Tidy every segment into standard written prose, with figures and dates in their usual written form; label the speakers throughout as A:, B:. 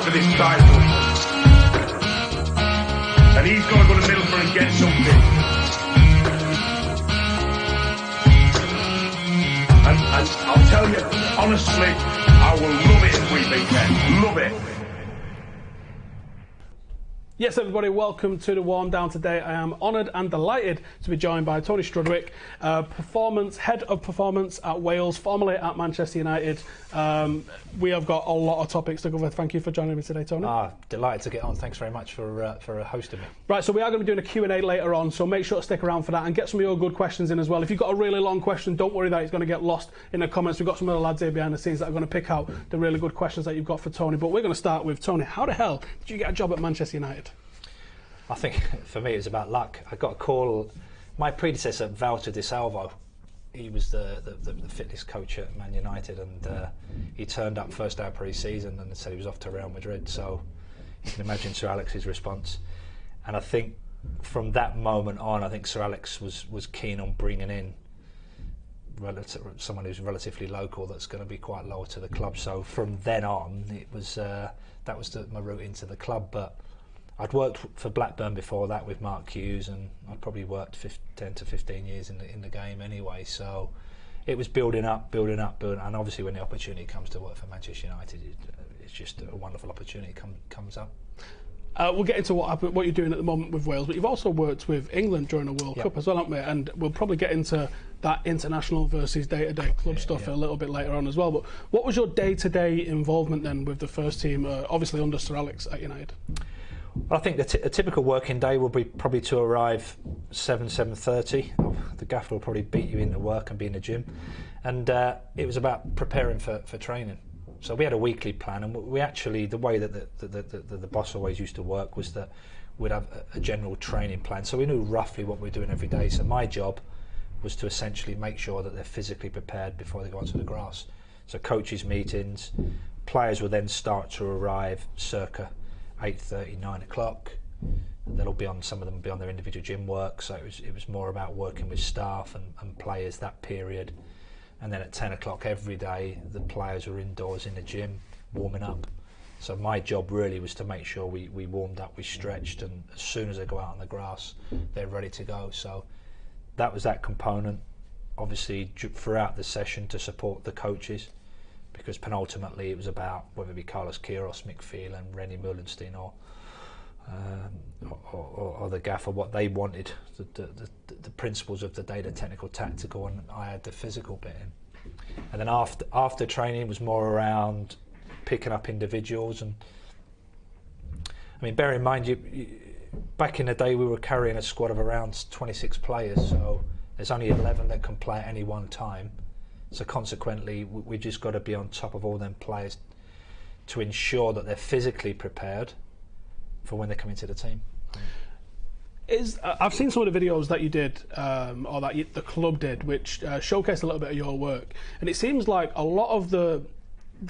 A: for this title. And he's got to go to Middlesbrough and get something. And I'll tell you, honestly, I will love it if we beat them. Love it.
B: Yes, everybody, welcome to the warm down today. I am honoured and delighted to be joined by Tony Strudwick, head of performance at Wales, formerly at Manchester United. We have got a lot of topics to cover. Thank you for joining me today, Tony.
C: Delighted to get on. Thanks very much for hosting me.
B: Right, so we are going to be doing a Q&A later on, so make sure to stick around for that and get some of your good questions in as well. If you've got a really long question, don't worry that it's going to get lost in the comments. We've got some of the lads here behind the scenes that are going to pick out the really good questions that you've got for Tony. But we're going to start with Tony. How the hell did you get a job at Manchester United?
C: I think for me it was about luck. I got a call. My predecessor, Walter Di Salvo, he was the fitness coach at Man United, and he turned up first day of pre-season and said he was off to Real Madrid. So you can imagine Sir Alex's response. And I think from that moment on, I think Sir Alex was keen on bringing in someone who's relatively local that's going to be quite loyal to the club. So from then on, it was that was my route into the club. But I'd worked for Blackburn before that with Mark Hughes, and I'd probably worked 10 to 15 years in the game anyway. So it was building up, and obviously when the opportunity comes to work for Manchester United, it's just a wonderful opportunity comes up.
B: We'll get into what you're doing at the moment with Wales, but you've also worked with England during the World Cup as well, haven't we? And we'll probably get into that international versus day-to-day club stuff a little bit later on as well. But what was your day-to-day involvement then with the first team, obviously under Sir Alex at United?
C: Well, I think a typical working day will be probably to arrive 7:30. The gaffer will probably beat you into work and be in the gym, and it was about preparing for training. So we had a weekly plan, and we actually, the way that the boss always used to work was that we'd have a general training plan. So we knew roughly what we were doing every day. So my job was to essentially make sure that they're physically prepared before they go onto the grass. So coaches' meetings, players will then start to arrive circa 8:30, 9 o'clock. Some of them will be on their individual gym work. So it was more about working with staff and players that period. And then at 10 o'clock every day, the players were indoors in the gym, warming up. So my job really was to make sure we warmed up, we stretched, and as soon as they go out on the grass, they're ready to go. So that was that component. Obviously, throughout the session to support the coaches, because penultimately it was about whether it be Carlos Queiroz, Mick Phelan, Rennie Mullenstein, or the gaffer, what they wanted, the principles of the day, the technical, tactical, and I had the physical bit in. And then after training was more around picking up individuals. And I mean, bear in mind, back in the day we were carrying a squad of around 26 players, so there's only 11 that can play at any one time. So consequently, we just got to be on top of all them players to ensure that they're physically prepared for when they come into the team.
B: I've seen some of the videos that you did, or that the club did, which showcased a little bit of your work, and it seems like a lot of the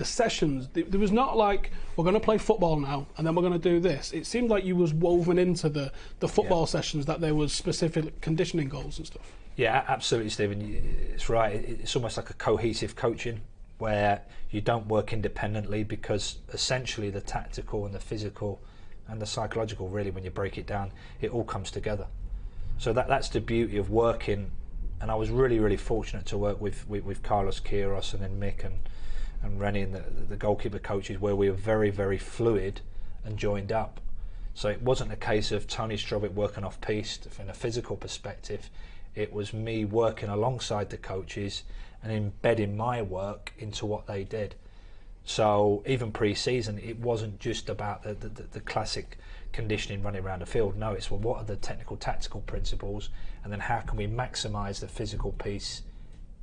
B: sessions, there was not like, we're going to play football now and then we're going to do this. It seemed like you was woven into the football sessions, that there was specific conditioning goals and stuff. Yeah,
C: absolutely, Stephen. It's right. It's almost like a cohesive coaching where you don't work independently, because essentially the tactical and the physical and the psychological, really, when you break it down, it all comes together. So that's the beauty of working. And I was really, really fortunate to work with Carlos Queiroz and then Mick and Rennie and the goalkeeper coaches, where we were very, very fluid and joined up. So it wasn't a case of Tony Strudwick working off piste from a physical perspective. It was me working alongside the coaches and embedding my work into what they did. So even pre-season, it wasn't just about the classic conditioning running around the field. No, it's, well, what are the technical, tactical principles, and then how can we maximise the physical piece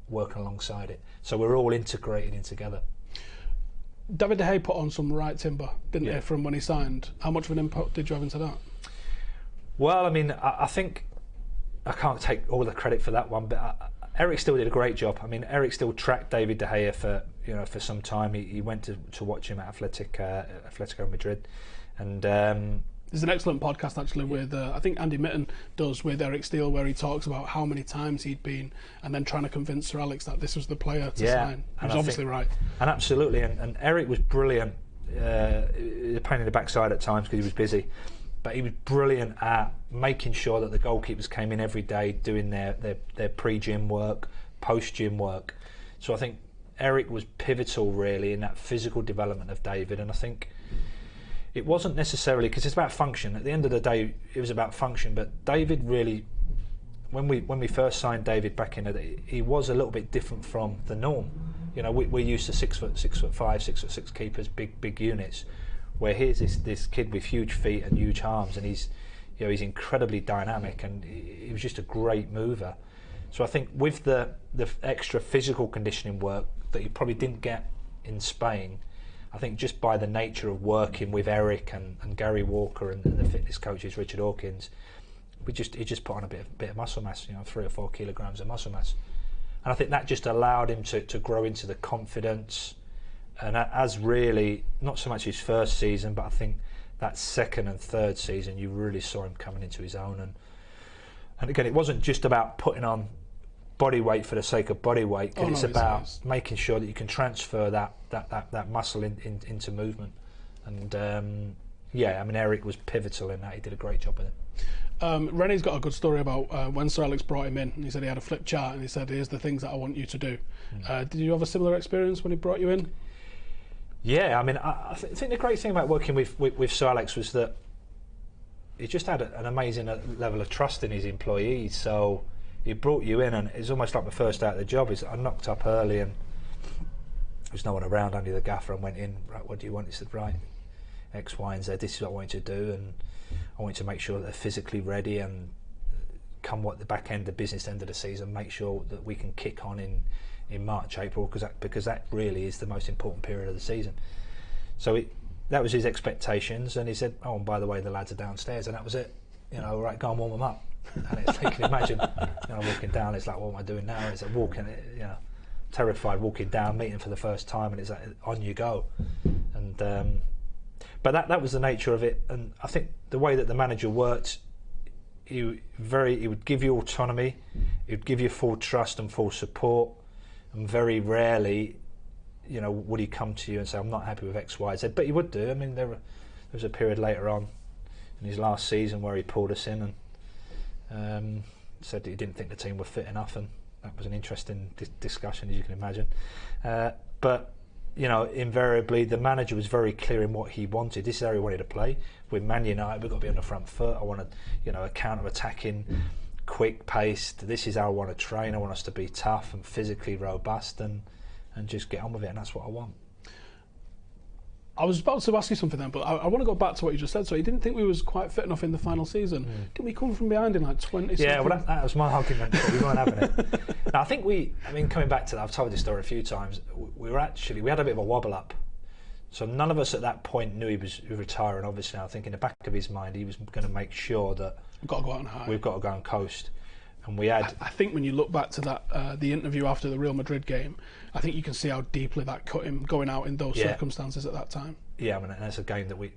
C: working alongside it? So we're all integrated in together.
B: David Haye put on some right timber, didn't he, from when he signed? How much of an input did you have into that?
C: Well, I mean, I think I can't take all the credit for that one, but Eric still did a great job. I mean, Eric still tracked David De Gea for some time. He went to watch him at Atletico Madrid, and
B: there's an excellent podcast actually with I think Andy Mitten does with Eric Steele, where he talks about how many times he'd been and then trying to convince Sir Alex that this was the player to sign. He was obviously right.
C: And absolutely, and Eric was brilliant. a pain in the backside at times because he was busy, but he was brilliant at making sure that the goalkeepers came in every day doing their pre-gym work, post-gym work. So I think Eric was pivotal really in that physical development of David, and I think it wasn't necessarily because it's about function. At the end of the day, it was about function. But David really, when we first signed David back in the day, he was a little bit different from the norm. You know, we're used to 6'5", 6'6" keepers, big units. Where here's this kid with huge feet and huge arms, and he's incredibly dynamic, and he was just a great mover. So I think with the extra physical conditioning work that you probably didn't get in Spain, I think just by the nature of working with Eric and Gary Walker and the fitness coaches, Richard Hawkins, he just put on a bit of muscle mass, 3 or 4 kilograms of muscle mass, and I think that just allowed him to grow into the confidence. And as really not so much his first season, but I think that second and third season, you really saw him coming into his own. And again, it wasn't just about putting on body weight for the sake of body weight, it's about making sure that you can transfer that muscle into movement. And Eric was pivotal in that. He did a great job with it.
B: Rene's got a good story about when Sir Alex brought him in, and he said he had a flip chart and he said, here's the things that I want you to do. Did you have a similar experience when he brought you in?
C: Yeah, I mean, I think the great thing about working with Sir Alex was that he just had an amazing level of trust in his employees. So he brought you in, and it's almost like my first day at the job. I knocked up early, and there was no one around, only the gaffer, and went in. Right, what do you want? He said, right, X, Y, and Z. This is what I want you to do, and I want you to make sure that they're physically ready, and come what the back end, the business end of the season, make sure that we can kick on in March, April, because that really is the most important period of the season. So that was his expectations, and he said, oh, and by the way, the lads are downstairs, and that was it. Right, go and warm them up. And it's, you can imagine, walking down, it's like, what am I doing now? It's like walking, terrified, walking down, meeting for the first time, and it's like, on you go. And but that was the nature of it, and I think the way that the manager worked, he would give you autonomy, he would give you full trust and full support. And very rarely, would he come to you and say, I'm not happy with X, Y, Z. But he would do. I mean, there was a period later on in his last season where he pulled us in and said that he didn't think the team were fit enough, and that was an interesting discussion, as you can imagine. But invariably, the manager was very clear in what he wanted. This is how he wanted to play. With Man United, we've got to be on the front foot. I want a counter-attacking, quick paced. This is how I want to train. I want us to be tough and physically robust and just get on with it, and that's what I want.
B: I was about to ask you something then, but I want to go back to what you just said. So you didn't think we was quite fit enough in the final season? Didn't we come from behind in like 20?
C: Yeah, well that was my argument. We weren't having it. Now, I think coming back to that, I've told this story a few times. We had a bit of a wobble up. So none of us at that point knew he was retiring. Obviously, I think in the back of his mind, he was going to make sure that
B: we've got to go out and high.
C: We've got to go and coast. And we had.
B: I think when you look back to that, the interview after the Real Madrid game, I think you can see how deeply that cut him going out in those circumstances at that time.
C: Yeah, I mean, that's a game that we,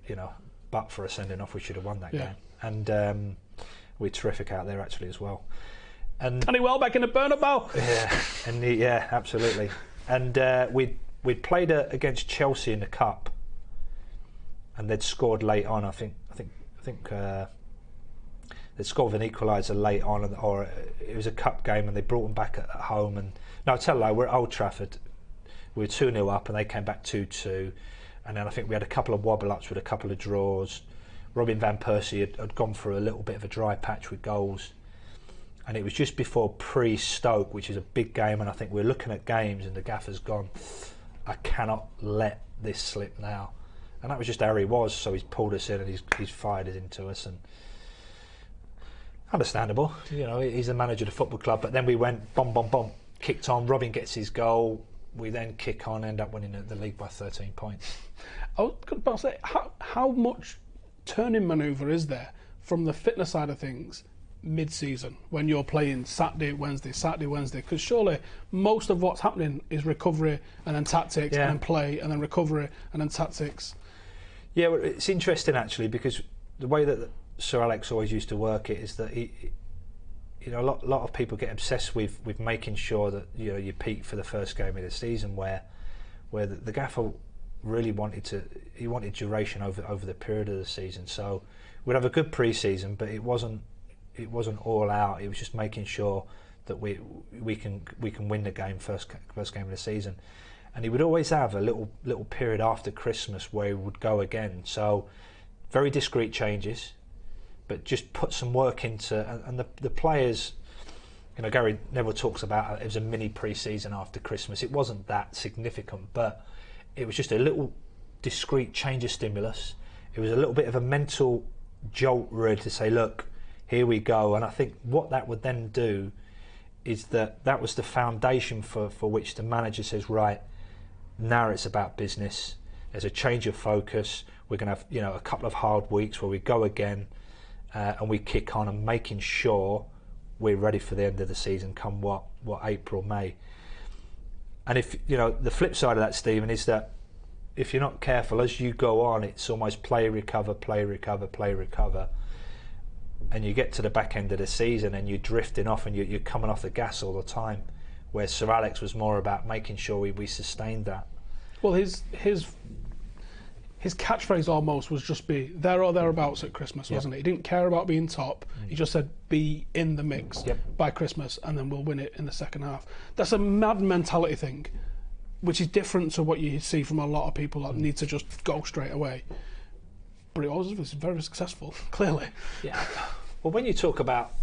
C: but for a sending off, we should have won that game. And we're terrific out there actually as well. And
B: Danny Welbeck in the Bernabeu.
C: Yeah, absolutely. And we'd played against Chelsea in the cup, and they'd scored late on. I think they'd scored an equaliser late on, or it was a cup game, and they brought them back at home. And no, tell a lie, we're at Old Trafford. We were 2-0 up, and they came back 2-2. And then I think we had a couple of wobble-ups with a couple of draws. Robin van Persie had gone through a little bit of a dry patch with goals. And it was just before pre-Stoke, which is a big game, and I think we're looking at games, and the gaffer's gone, I cannot let this slip now. And that was just how he was, so he's pulled us in, and he's fired it into us. And understandable, he's the manager of the football club. But then we went, bomb, kicked on, Robin gets his goal, we then kick on, end up winning the league by 13 points.
B: I was going to say, how much turning manoeuvre is there from the fitness side of things mid-season when you're playing Saturday, Wednesday? Because surely most of what's happening is recovery and then tactics and then play and then recovery and then tactics.
C: Yeah, well, it's interesting actually, because the way that Sir Alex always used to work it is that he, a lot of people get obsessed with making sure that you peak for the first game of the season, where the gaffer really wanted duration over the period of the season. So we'd have a good pre-season, but it wasn't all out. It was just making sure that we can win the game first game of the season. And he would always have a little period after Christmas where he would go again. So very discreet changes, but just put some work into, and the players, Gary Neville talks about it was a mini pre-season after Christmas. It wasn't that significant, but it was just a little discreet change of stimulus. It was a little bit of a mental jolt really to say, look, here we go. And I think what that would then do is that was the foundation for which the manager says, right, now it's about business. There's a change of focus. We're going to have a couple of hard weeks where we go again and we kick on and making sure we're ready for the end of the season come what April, May. And if the flip side of that, Stephen, is that if you're not careful as you go on, it's almost play, recover, and you get to the back end of the season and you're drifting off and you're coming off the gas all the time, where Sir Alex was more about making sure we sustained that.
B: Well, his catchphrase almost was just be there or thereabouts at Christmas, wasn't it? He didn't care about being top. He just said be in the mix by Christmas and then we'll win it in the second half. That's a mad mentality thing, which is different to what you see from a lot of people that need to just go straight away. But it was very successful, clearly. Yeah.
C: Well, when you talk about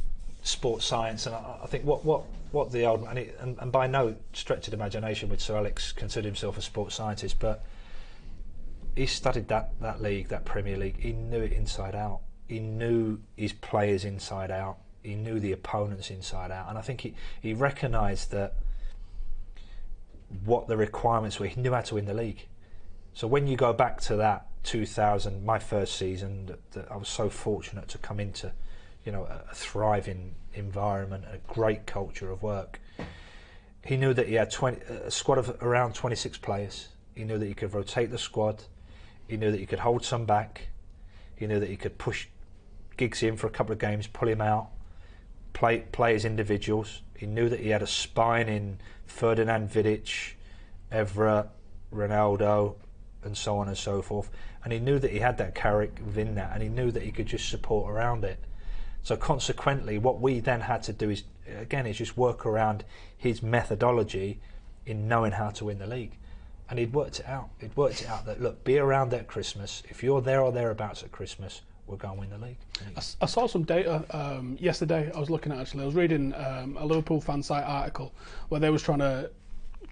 C: sports science, and I think what the old man, and by no stretch of the imagination would Sir Alex consider himself a sports scientist, but he studied that league, that Premier League. He knew it inside out. He knew his players inside out. He knew the opponents inside out. And I think he recognised that what the requirements were. He knew how to win the league. So when you go back to that 2000, my first season, that I was so fortunate to come into, a thriving environment, a great culture of work. He knew that he had a squad of around 26 players. He knew that he could rotate the squad. He knew that he could hold some back. He knew that he could push Giggsy in for a couple of games, pull him out, play as individuals. He knew that he had a spine in Ferdinand Vidic, Evra, Ronaldo, and so on and so forth. And he knew that he had that character within that, and he knew that he could just support around it. So consequently, what we then had to do is just work around his methodology in knowing how to win the league. And he'd worked it out. He'd worked it out that, look, be around at Christmas. If you're there or thereabouts at Christmas, we're going to win the league.
B: I saw some data yesterday I was looking at, actually. I was reading a Liverpool fan site article where they was trying to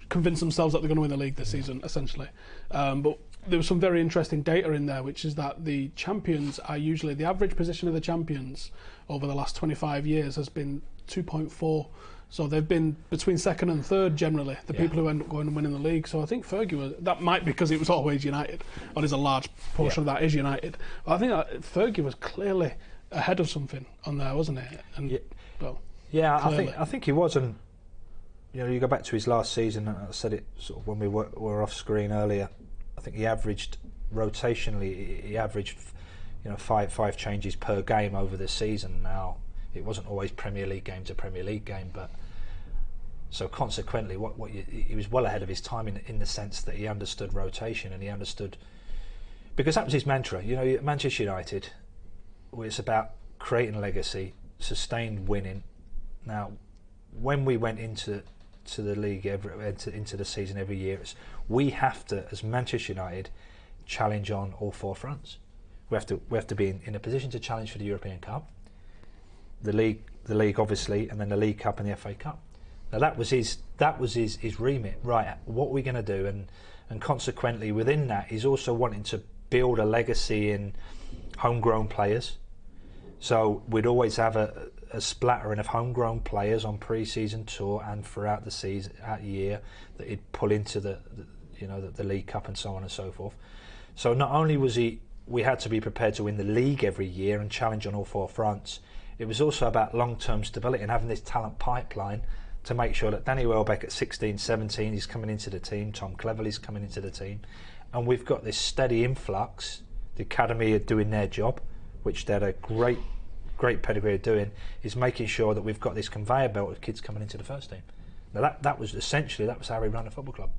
B: convince themselves that they're going to win the league this season, essentially. But there was some very interesting data in there, which is that the champions are usually, the average position of the champions over the last 25 years has been 2.4. So they've been between second and third generally, the people who end up going and winning the league. So I think Fergie that might be because it was always United, or there's a large portion of that is United. But I think that Fergie was clearly ahead of something on there, wasn't it? And
C: I think he was. And you go back to his last season, and I said it sort of when we were off screen earlier. I think he averaged rotationally. He averaged, five changes per game over the season. Now it wasn't always Premier League game to Premier League game, but so consequently, he was well ahead of his time in the sense that he understood rotation, and he understood, because that was his mantra. Manchester United, it's about creating legacy, sustained winning. Now, when we went into the league into the season every year, we have to, as Manchester United, challenge on all four fronts. We have to be in a position to challenge for the European Cup, the league obviously, and then the League Cup and the FA Cup. Now that was his remit. Right, what are we going to do? And consequently, within that, he's also wanting to build a legacy in homegrown players. So we'd always have a splattering of homegrown players on pre-season tour and throughout the season, that year, that he'd pull into the League Cup and so on and so forth. So not only we had to be prepared to win the league every year and challenge on all four fronts. It was also about long-term stability and having this talent pipeline to make sure that Danny Welbeck at 16, 17, he's coming into the team, Tom Cleverley's coming into the team, and we've got this steady influx. The academy are doing their job, which they're a great pedigree of doing, is making sure that we've got this conveyor belt of kids coming into the first team. Now that was how we ran the football club.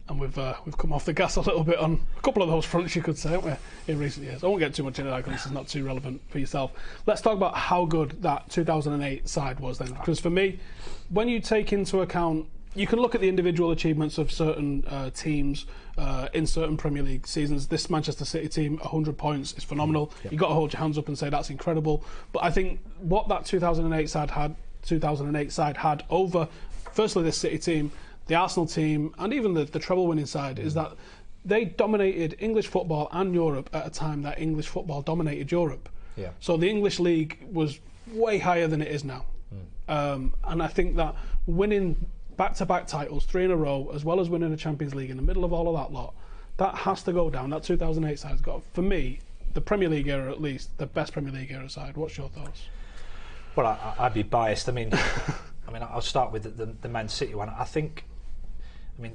B: and we've come off the gas a little bit on a couple of those fronts, you could say, haven't we, in recent years. I won't get too much into that because this is not too relevant for yourself. Let's talk about how good that 2008 side was then, because for me, when you take into account, you can look at the individual achievements of certain teams in certain Premier League seasons. This Manchester City team, 100 points is phenomenal. Yep. You've got to hold your hands up and say that's incredible. But I think what that 2008 side had over, firstly, this City team, the Arsenal team, and even the treble-winning side, is that they dominated English football and Europe at a time that English football dominated Europe. Yeah. So the English league was way higher than it is now. And I think that winning back-to-back titles, 3 in a row, as well as winning a Champions League in the middle of all of that lot, that has to go down. That 2008 side has got, for me, the Premier League era at least, the best Premier League era side. What's your thoughts?
C: Well, I'd be biased. I mean, I'll start with the Man City one.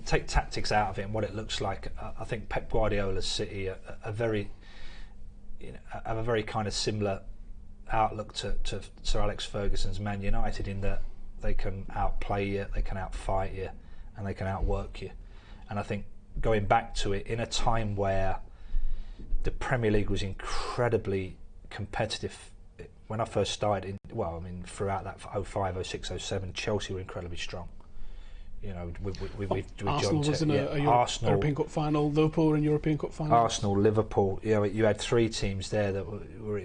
C: Take tactics out of it and what it looks like. I think Pep Guardiola's City have a very kind of similar outlook to Sir Alex Ferguson's Man United, in that they can outplay you, they can outfight you, and they can outwork you. And I think going back to it, in a time where the Premier League was incredibly competitive, when I first started, throughout that 05, 06, 07, Chelsea were incredibly strong.
B: Arsenal was in a European Cup final, Liverpool were in European Cup final.
C: Arsenal, Liverpool, you had 3 teams there that were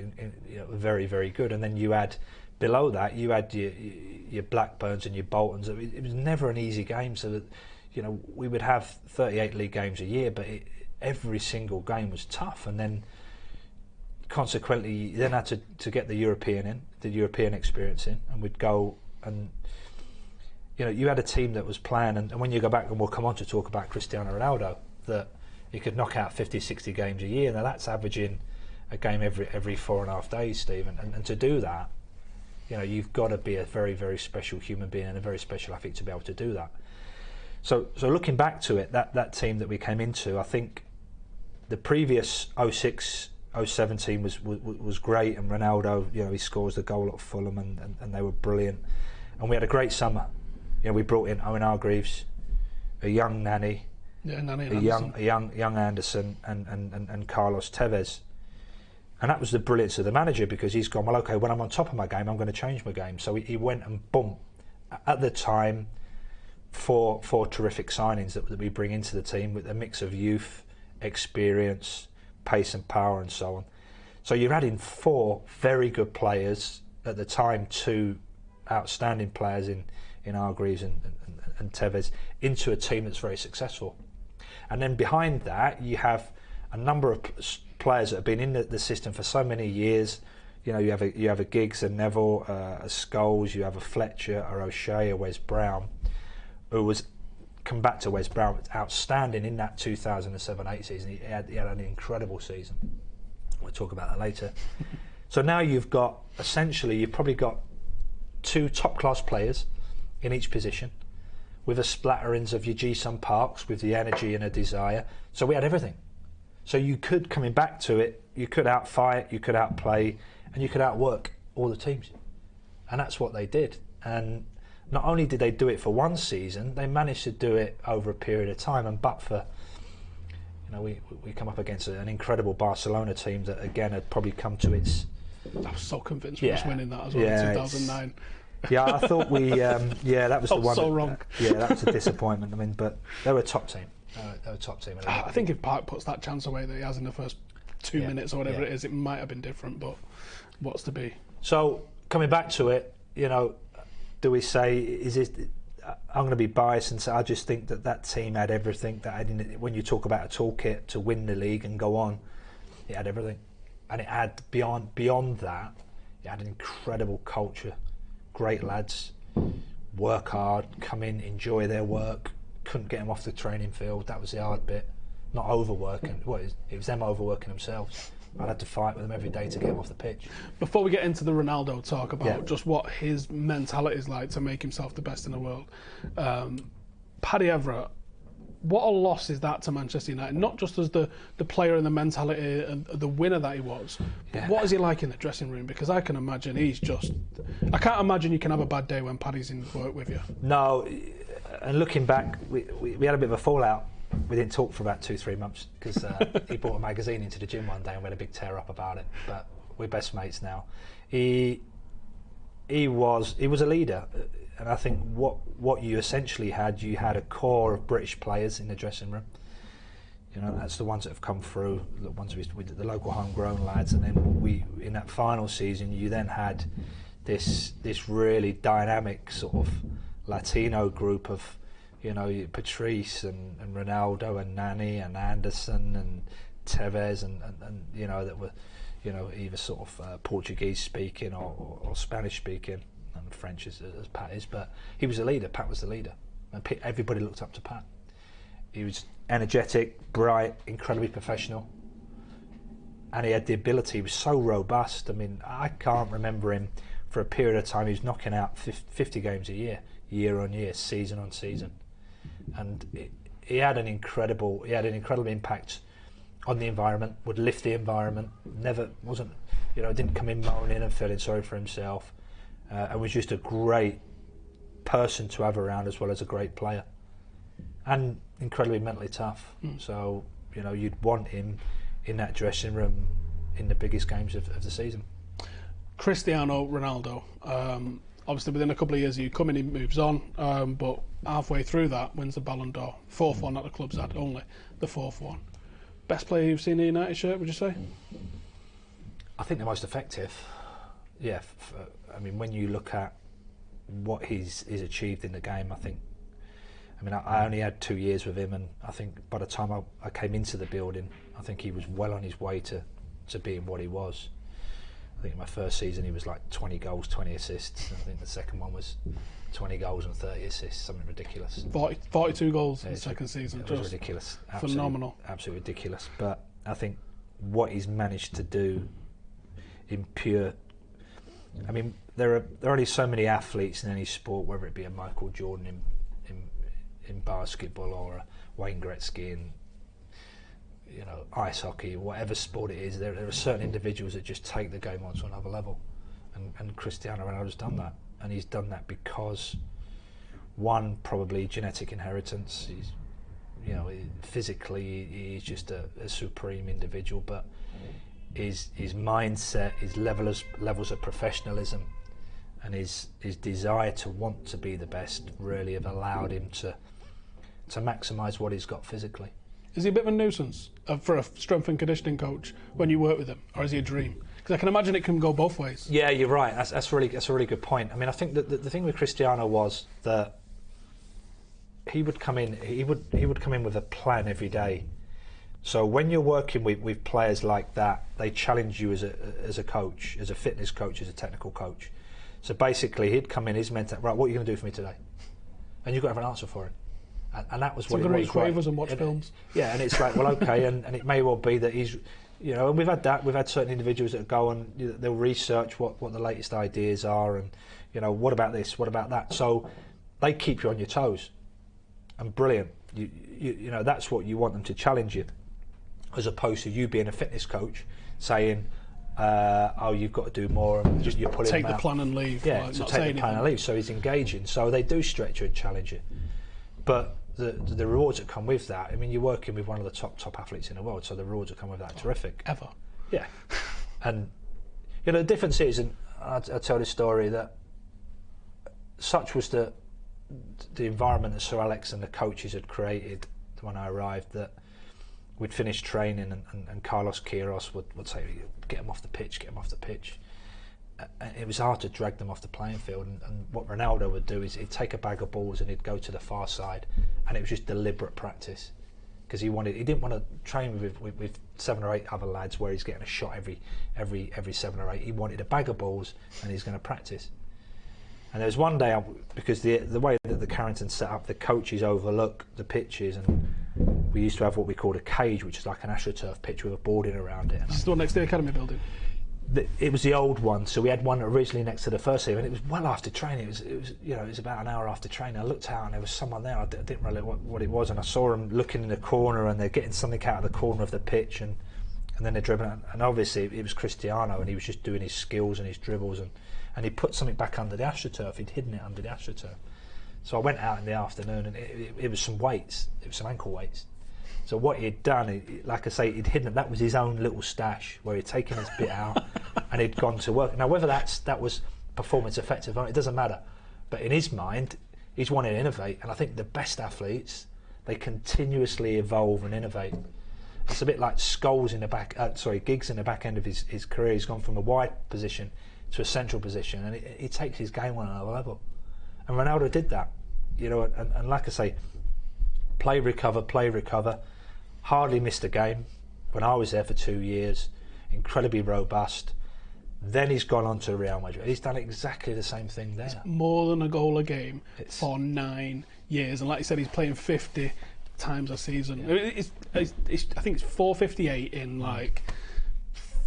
C: very, very good, and then you had, below that, you had your Blackburns and your Boltons. It was never an easy game, so that we would have 38 league games a year, but every single game was tough, and then consequently you then had to get the European experience in, and we'd go and you had a team that was playing, and when you go back, and we'll come on to talk about Cristiano Ronaldo, that he could knock out 50, 60 games a year. Now that's averaging a game every 4.5 days, Stephen, and to do that, you've got to be a very, very special human being and a very special athlete to be able to do that. So looking back to it, that team that we came into, I think the previous 06, 07 team was great, and Ronaldo, he scores the goal at Fulham, and they were brilliant, and we had a great summer. We brought in Owen Hargreaves, a young Nani, a young Anderson, and Carlos Tevez. And that was the brilliance of the manager, because he's gone, well, okay, when I'm on top of my game, I'm going to change my game. So he went and boom, at the time, four terrific signings that we bring into the team, with a mix of youth, experience, pace and power, and so on. So you're adding 4 very good players at the time, 2 outstanding players in Hargreaves and Tevez, into a team that's very successful. And then behind that, you have a number of players that have been in the system for so many years. You have a Giggs, a Neville, a Scholes, you have a Fletcher, a O'Shea, a Wes Brown, who was, come back to Wes Brown, was outstanding in that 2007-8 season. He had an incredible season. We'll talk about that later. So now you've probably got 2 top-class players in each position, with a splatterings of your Ji-Sung Parks, with the energy and a desire. So we had everything. So you could, coming back to it, you could outfight, you could outplay, and you could outwork all the teams. And that's what they did. And not only did they do it for one season, they managed to do it over a period of time. And but for, we come up against an incredible Barcelona team that, again, had probably come to its...
B: I was so convinced we were winning that as well in 2009.
C: Yeah, I thought that was the one.
B: So wrong.
C: That was a disappointment. But they were a top team.
B: I think if Park puts that chance away that he has in the first 2 minutes or whatever it is, it might have been different. But what's to be?
C: So coming back to it, do we say is it? I'm going to be biased and say I just think that team had everything that had in it. When you talk about a toolkit to win the league and go on, it had everything, and it had beyond that, it had an incredible culture. Great lads, work hard, come in, enjoy their work. Couldn't get them off the training field. That was the hard bit. Not overworking. It was them overworking themselves. I had to fight with them every day to get them off the pitch.
B: Before we get into the Ronaldo talk about just what his mentality is like to make himself the best in the world, Paddy Everett, what a loss is that to Manchester United? Not just as the player and the mentality and the winner that he was, but what is he like in the dressing room? Because I can imagine I can't imagine you can have a bad day when Paddy's in work with you.
C: No, and looking back, we had a bit of a fallout we didn't talk for about 2-3 months because he brought a magazine into the gym one day and we had a big tear up about it. But we're best mates now. He was a leader, and I think what you essentially had, you had a core of British players in the dressing room. You know, that's the ones that have come through, the ones with the local homegrown lads, and then we in that final season, you then had this really dynamic sort of Latino group of, you know, Patrice and Ronaldo and Nani and Anderson and Tevez and you know, that were, you know, either sort of Portuguese speaking or Spanish speaking, and French as Pat is, but he was a leader. Pat was the leader, and everybody looked up to Pat. He was energetic, bright, incredibly professional, and he had the ability. He was so robust. I mean, I can't remember him for a period of time. He was knocking out 50 games a year on year, season on season, and he had an incredible impact on the environment. Would lift the environment. Never wasn't, you know, didn't come in moaning and feeling sorry for himself, and was just a great person to have around, as well as a great player, and incredibly mentally tough. So, you know, you'd want him in that dressing room in the biggest games of the season.
B: Cristiano Ronaldo, obviously within a couple of years he come in, he moves on, but halfway through that wins the Ballon d'Or, fourth one that the club's had, only the fourth one. Best player you've seen in a United shirt, would you say?
C: I think the most effective. Yeah, I mean, when you look at what he's achieved in the game, I mean, I only had 2 years with him, and I think by the time I came into the building, I think he was well on his way to being what he was. I think in my first season he was like 20 goals, 20 assists. And I think the second one was 20 goals and 30 assists, something ridiculous.
B: 42 goals in the second season.
C: It was ridiculous.
B: Phenomenal.
C: Absolutely ridiculous. But I think what he's managed to do in pure... I mean, there are only so many athletes in any sport, whether it be a Michael Jordan in basketball or a Wayne Gretzky in, you know, ice hockey, whatever sport it is. There are certain individuals that just take the game on to another level, and Cristiano Ronaldo's done that, and he's done that because, one, probably genetic inheritance. He's, you know, physically he's just a supreme individual, but his mindset, his levels of professionalism, and his desire to want to be the best really have allowed him to maximise what he's got physically.
B: Is he a bit of a nuisance for a strength and conditioning coach when you work with him, or is he a dream? Because I can imagine it can go both ways. Yeah,
C: you're right. That's a really good point. I mean, I think that the thing with Cristiano was that he would come in. He would come in with a plan every day. So when you're working with players like that, they challenge you as a coach, as a fitness coach, as a technical coach. So basically, he'd come in. He's meant to, right, what are you going to do for me today? And you've got to have an answer for it. And that was what it was.
B: So quavers and watch films.
C: Yeah, and it's like, well, okay, and it may well be that he's, you know, and we've had certain individuals that go and they'll research what the latest ideas are, and, you know, what about this, what about that. So they keep you on your toes, and brilliant. You know, that's what you want them to challenge you, as opposed to you being a fitness coach saying, oh, you've got to do more, and just you're pulling
B: take
C: them
B: the
C: out.
B: Plan and leave.
C: Yeah,
B: like,
C: so
B: not
C: take the plan and leave. So he's engaging. So they do stretch you and challenge you, but the rewards that come with that. I mean, you're working with one of the top athletes in the world, so the rewards that come with that are terrific.
B: Ever.
C: Yeah, and you know the difference is, and I tell this story, that such was the environment that Sir Alex and the coaches had created when I arrived, that we'd finish training and Carlos Queiroz would say, get him off the pitch. And it was hard to drag them off the playing field, and what Ronaldo would do is he'd take a bag of balls and he'd go to the far side, and it was just deliberate practice, because he didn't want to train with 7 or 8 other lads where he's getting a shot every 7 or 8. He wanted a bag of balls and he's going to practice. And there was one day, because the way that the Carrington set up, the coaches overlook the pitches, and we used to have what we called a cage, which is like an AstroTurf pitch with a boarding around it.
B: This is the one next to the academy building.
C: It was the old one, so we had one originally next to the first team, and it was well after training. It was about an hour after training. I looked out and there was someone there. I didn't really know what it was, and I saw them looking in the corner, and they're getting something out of the corner of the pitch, and then they're dribbling. And obviously it was Cristiano, and he was just doing his skills and his dribbles, and he put something back under the AstroTurf. He'd hidden it under the AstroTurf. So I went out in the afternoon, and it was some weights. It was some ankle weights. So what he'd done, like I say, he'd hidden, that was his own little stash where he'd taken his bit out and he'd gone to work. Now, whether that was performance effective or not, it doesn't matter. But in his mind, he's wanted to innovate. And I think the best athletes, they continuously evolve and innovate. It's a bit like Giggs in the back end of his career. He's gone from a wide position to a central position, and he takes his game on another level. And Ronaldo did that, you know. And like I say, play, recover. Hardly missed a game when I was there for 2 years. Incredibly robust. Then he's gone on to Real Madrid. He's done exactly the same thing there.
B: It's more than a goal a game for 9 years, and like you said, he's playing 50 times a season. Yeah. I think it's 458 in like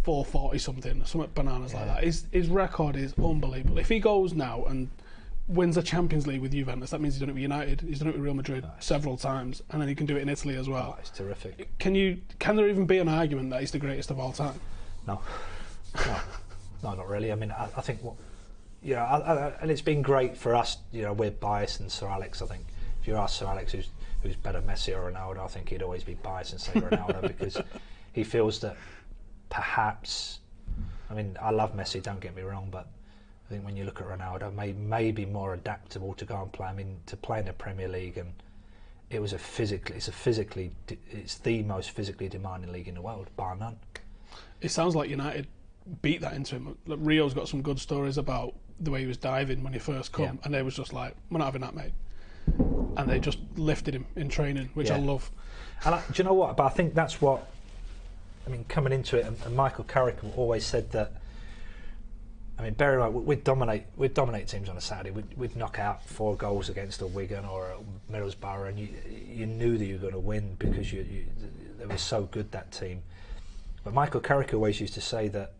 B: 440 something bananas like that. His record is unbelievable. If he goes now and wins the Champions League with Juventus, that means he's done it with United, he's done it with Real Madrid several times, and then he can do it in Italy as well.
C: Oh, it's terrific.
B: Can there even be an argument that he's the greatest of all time?
C: No, not really. I mean, I think and it's been great for us. You know, we're biased, and Sir Alex, I think, if you ask Sir Alex who's better, Messi or Ronaldo, I think he'd always be biased and say Ronaldo because he feels that perhaps, I mean, I love Messi, don't get me wrong, but I think when you look at Ronaldo, may be more adaptable to go and play. I mean, to play in the Premier League, and it's the most physically demanding league in the world, bar none. It
B: sounds like United beat that into him. Like, Rio's got some good stories about the way he was diving when he first come, and they was just like, we're not having that, mate. And they just lifted him in training, which I love.
C: And do you know what? But I think that's what, I mean, coming into it, and Michael Carrick always said that, I mean, bear in mind, we'd dominate teams on a Saturday. We'd knock out 4 goals against a Wigan or a Middlesbrough, and you knew that you were going to win because they were so good, that team. But Michael Carrick always used to say that,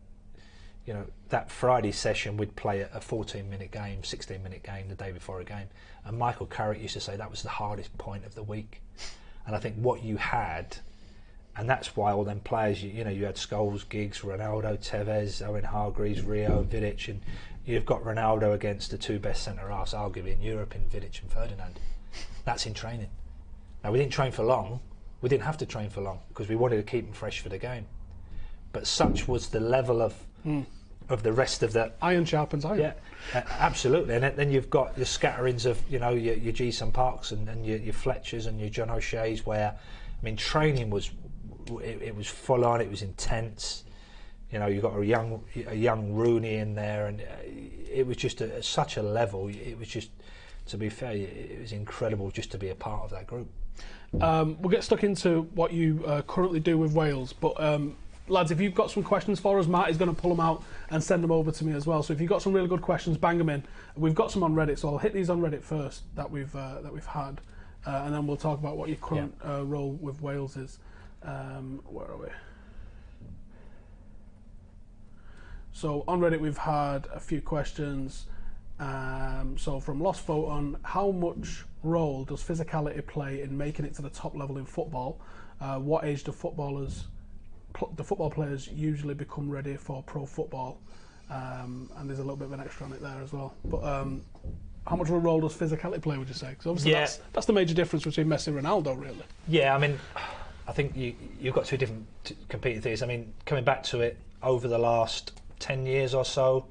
C: you know, that Friday session we'd play a 14-minute game, 16-minute game the day before a game, and Michael Carrick used to say that was the hardest point of the week. And I think what you had, and that's why all them players, you had Scholes, Giggs, Ronaldo, Tevez, Owen Hargreaves, Rio, Vidic, and you've got Ronaldo against the 2 best centre-halves arguably in Europe in Vidic and Ferdinand. That's in training. Now, we didn't train for long. We didn't have to train for long because we wanted to keep them fresh for the game. But such was the level of the rest of the...
B: Iron sharpens iron.
C: Yeah, absolutely. And then you've got your scatterings of, your Jason Parks and your Fletchers and your John O'Shea's where, I mean, training was... It was full on. It was intense. You got a young Rooney in there, and it was just such a level. It was just, to be fair, it was incredible just to be a part of that group.
B: We'll get stuck into what you currently do with Wales, but lads, if you've got some questions for us, Matt is going to pull them out and send them over to me as well. So if you've got some really good questions, bang them in. We've got some on Reddit, so I'll hit these on Reddit first that we've had, and then we'll talk about what your current role with Wales is. Where are we? So on Reddit we've had a few questions. So from Lost Photon, how much role does physicality play in making it to the top level in football? What age do football players usually become ready for pro football? And there's a little bit of an extra on it there as well. But how much of a role does physicality play, would you say? Because obviously that's the major difference between Messi and Ronaldo, really.
C: Yeah, I mean, I think you've got 2 different competing things. I mean, coming back to it, over the last 10 years or so,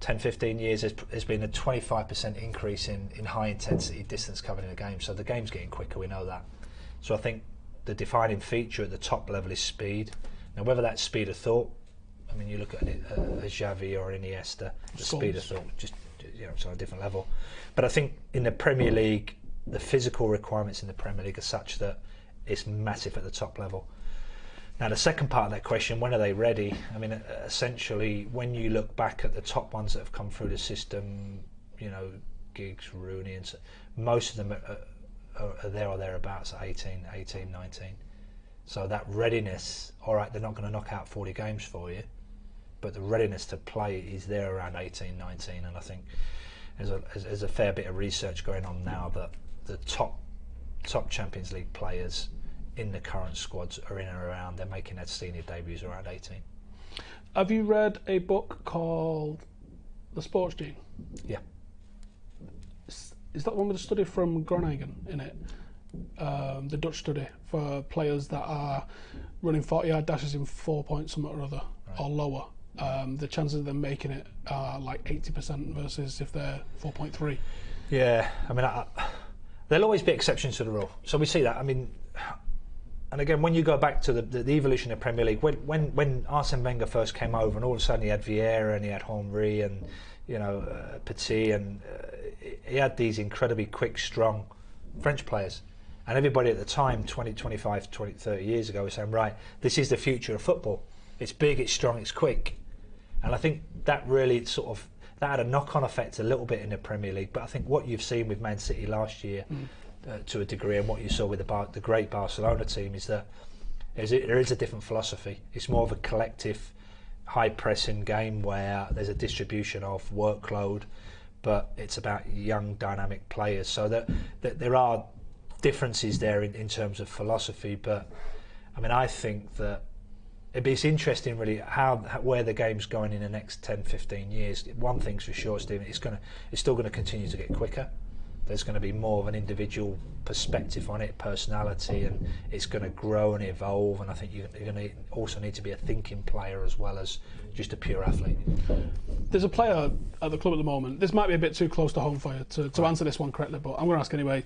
C: 10, 15 years, there's been a 25% increase in high intensity distance covered in a game. So the game's getting quicker, we know that. So I think the defining feature at the top level is speed. Now, whether that's speed of thought, I mean, you look at a Xavi or an Iniesta, the speed of thought, just it's on a different level. But I think in the Premier League, the physical requirements in the Premier League are such that it's massive at the top level. Now, the second part of that question, when are they ready? I mean, essentially, when you look back at the top ones that have come through the system, Giggs, Rooney, and so, most of them are there or thereabouts at 18, 19. So that readiness, all right, they're not going to knock out 40 games for you, but the readiness to play is there around 18, 19. And I think there's a fair bit of research going on now that the top Champions League players in the current squads are in and around, they're making their senior debuts around 18.
B: Have you read a book called The Sports Gene?
C: Yeah.
B: Is that one with a study from Groningen in it? the Dutch study for players that are running 40-yard dashes in 4 point something or other or lower. The chances of them making it are like 80% versus if they're 4.3.
C: Yeah, I mean, there'll always be exceptions to the rule. So we see that. I mean, and again, when you go back to the evolution of Premier League, when Arsene Wenger first came over, and all of a sudden he had Vieira and he had Henry and Petit, and he had these incredibly quick, strong French players. And everybody at the time, 20, 25, 20, 30 years ago, was saying, right, this is the future of football. It's big, it's strong, it's quick. And I think that really that had a knock-on effect a little bit in the Premier League. But I think what you've seen with Man City last year, to a degree, and what you saw with the great Barcelona team, is that there is a different philosophy. It's more of a collective, high-pressing game where there's a distribution of workload, but it's about young, dynamic players. So that there are differences there in terms of philosophy. But I mean, I think that it's interesting, really, where the game's going in the next 10, 15 years. One thing's for sure, Stephen, it's still going to continue to get quicker. There's going to be more of an individual perspective on it, personality, and it's going to grow and evolve. And I think you're going to also need to be a thinking player as well as just a pure athlete.
B: There's a player at the club at the moment. This might be a bit too close to home for you to answer this one correctly, but I'm going to ask anyway.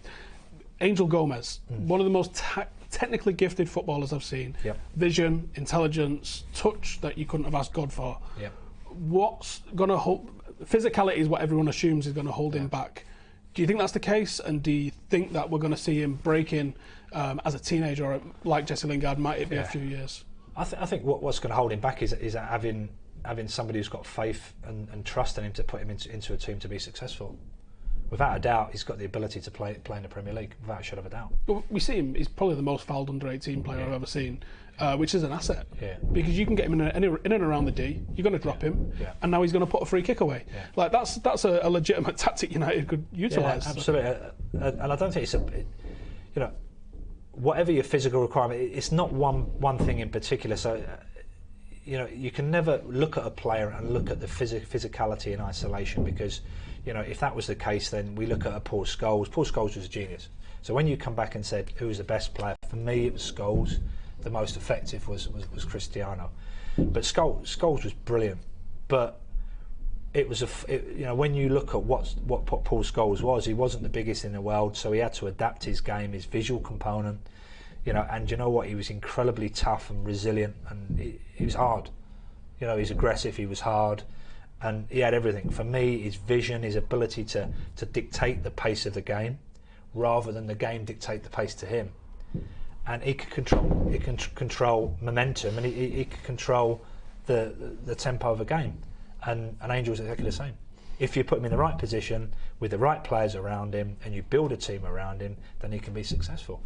B: Angel Gomes, one of the most technically gifted footballers I've seen.
C: Yep.
B: Vision, intelligence, touch that you couldn't have asked God for.
C: Yep.
B: What's going to hold... Physicality is what everyone assumes is going to hold him back. Do you think that's the case? And do you think that we're going to see him breaking as a teenager, or like Jesse Lingard, might it be a few years?
C: I think what's going to hold him back is having somebody who's got faith and trust in him to put him into a team to be successful. Without a doubt, he's got the ability to play in the Premier League, without a shadow of a doubt. Well,
B: we see him, he's probably the most fouled under 18 player I've ever seen, which is an asset.
C: Yeah.
B: Because you can get him in and around the D, you're going to drop him, and now he's going to put a free kick away. Yeah. Like that's a legitimate tactic United could utilise.
C: Yeah, absolutely. And I don't think it's whatever your physical requirement, it's not one thing in particular. So, you can never look at a player and look at the physicality in isolation, because, if that was the case, then we look at a Paul Scholes. Paul Scholes was a genius. So when you come back and said who was the best player, for me it was Scholes. The most effective was Cristiano. But Scholes was brilliant. But it was when you look at what Paul Scholes was, he wasn't the biggest in the world, so he had to adapt his game, his visual component. And you know what? He was incredibly tough and resilient, and he was hard. He's aggressive. He was hard, and he had everything. For me, his vision, his ability to dictate the pace of the game, rather than the game dictate the pace to him. And he could control momentum, and he could control the tempo of a game. And Angel's exactly the same. If you put him in the right position with the right players around him, and you build a team around him, then he can be successful.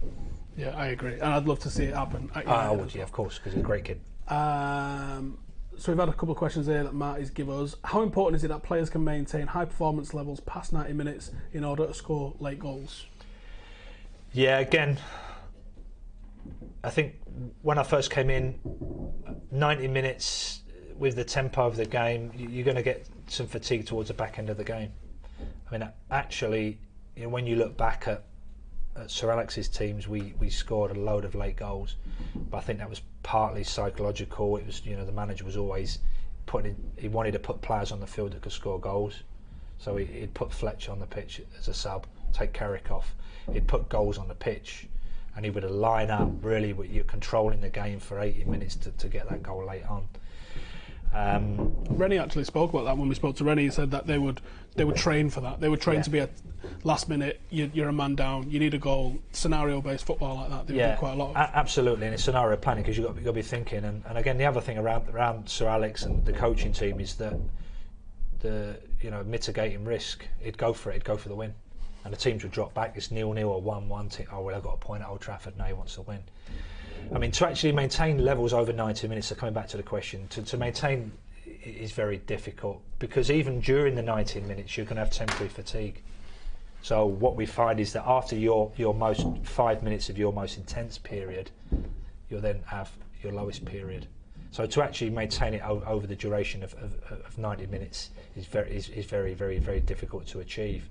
B: Yeah, I agree, and I'd love to see it happen.
C: I would, of course, because he's a great kid.
B: So we've had a couple of questions here that Marty's give us. How important is it that players can maintain high performance levels past 90 minutes in order to score late goals?
C: Yeah, again, I think when I first came in, 90 minutes with the tempo of the game, you're going to get some fatigue towards the back end of the game. I mean, actually, when you look back at Sir Alex's teams, we scored a load of late goals, but I think that was partly psychological. It was, the manager was always he wanted to put players on the field that could score goals, so he'd put Fletcher on the pitch as a sub, take Carrick off, he'd put goals on the pitch, and he would line up really with you controlling the game for 80 minutes to get that goal late on.
B: Rennie actually spoke about that when we spoke to Rennie. He said that they would train for that. They would train to be a last minute. You're a man down. You need a goal. Scenario based football like that. They would do quite a lot of.
C: Absolutely, and it's scenario planning, because you've got to be thinking. And again, the other thing around Sir Alex and the coaching team is that the mitigating risk. He'd go for it. He'd go for the win, and the teams would drop back. It's 0-0 or 1-1. Oh well, I got a point at Old Trafford. Now he wants to win. I mean, to actually maintain levels over 90 minutes, so coming back to the question, to maintain is very difficult, because even during the 90 minutes you can have temporary fatigue. So what we find is that after your most 5 minutes of your most intense period, you'll then have your lowest period. So to actually maintain it over the duration of 90 minutes is very, very, very difficult to achieve.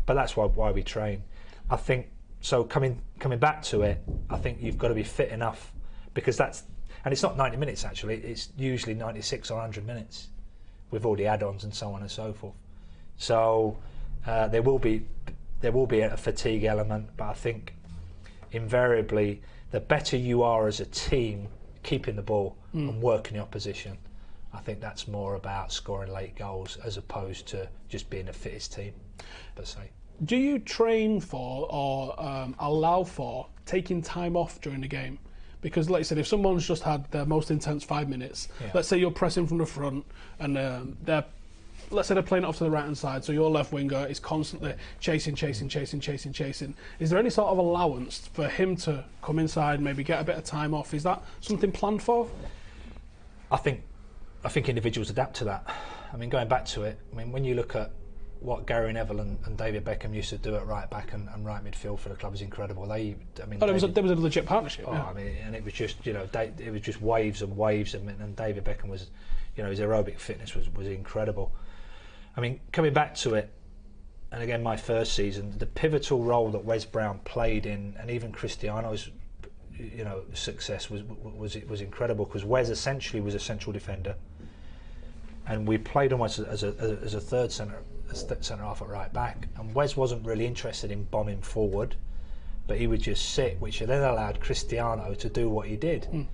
C: But that's why we train. I think So coming back to it, I think you've got to be fit enough, because and it's not 90 minutes actually. It's usually 96 or 100 minutes, with all the add-ons and so on and so forth. So there will be a fatigue element, but I think invariably the better you are as a team keeping the ball and working the opposition, I think that's more about scoring late goals as opposed to just being the fittest team, per se.
B: Do you train for or allow for taking time off during the game? Because, like you said, if someone's just had their most intense 5 minutes, let's say you're pressing from the front and let's say they're playing it off to the right-hand side, so your left winger is constantly chasing. Is there any sort of allowance for him to come inside, maybe get a bit of time off? Is that something planned for?
C: I think individuals adapt to that. I mean, going back to it, I mean, when you look at what Gary Neville and David Beckham used to do at right back and right midfield for the club is incredible. There was a legit partnership. Oh, yeah. I mean, and it was just, it was just waves and waves, and David Beckham was, his aerobic fitness was incredible. I mean, coming back to it, and again, my first season, the pivotal role that Wes Brown played in, and even Cristiano's, success was incredible, because Wes essentially was a central defender, and we played almost as a third centre half at right back, and Wes wasn't really interested in bombing forward, but he would just sit, which then allowed Cristiano to do what he did.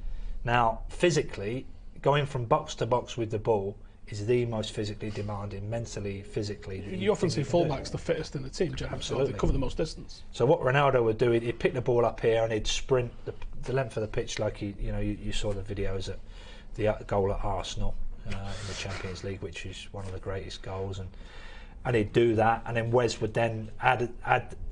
C: Now, physically, going from box to box with the ball is the most physically demanding, mentally, physically.
B: You often see fullbacks the fittest in the team, absolutely. They cover the most distance.
C: So what Ronaldo would do, he'd pick the ball up here and he'd sprint the length of the pitch, like you saw the videos at the goal at Arsenal in the Champions League, which is one of the greatest goals, and he'd do that, and then Wes would then add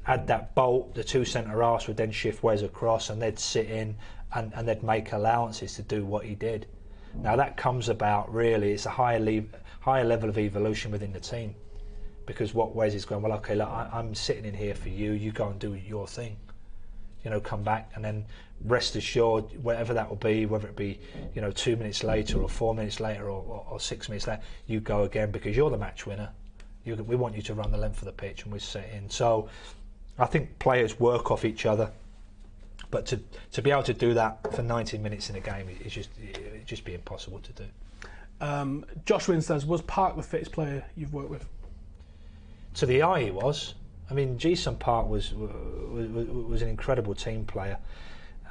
C: that bolt. The two centre halves would then shift Wes across, and they'd sit in and they'd make allowances to do what he did. Now that comes about, really, it's a higher level of evolution within the team, because what Wes is going, well, okay, look, I'm sitting in here for you, you go and do your thing, come back, and then rest assured, whatever that will be, whether it be 2 minutes later or 4 minutes later or 6 minutes later, you go again, because you're the match winner. We want you to run the length of the pitch, and we set in. So I think players work off each other, but to be able to do that for 90 minutes in a game, it'd just be impossible to do.
B: Josh Wynn says, was Park the fittest player you've worked with?
C: To the eye, he was. I mean, Jason Park was an incredible team player,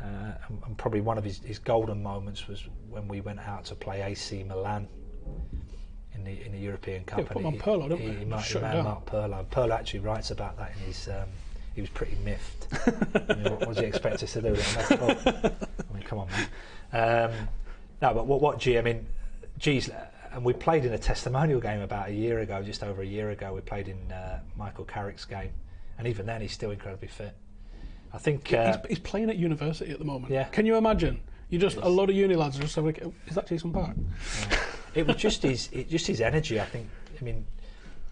C: and probably one of his golden moments was when we went out to play AC Milan in the European Cup.
B: Yeah, put him on Perlo, didn't we?
C: He Mark Perlo. Perlo actually writes about that in his. He was pretty miffed. What was he expect us to do? I mean, come on, man. No, but what G? I mean, G's. And we played in a testimonial game about a year ago, just over a year ago. We played in Michael Carrick's game, and even then, he's still incredibly fit. I think
B: he's playing at university at the moment.
C: Yeah.
B: Can you imagine? A lot of uni lads are just like, is that Jason Park?
C: Yeah. It was just his energy. I think. I mean,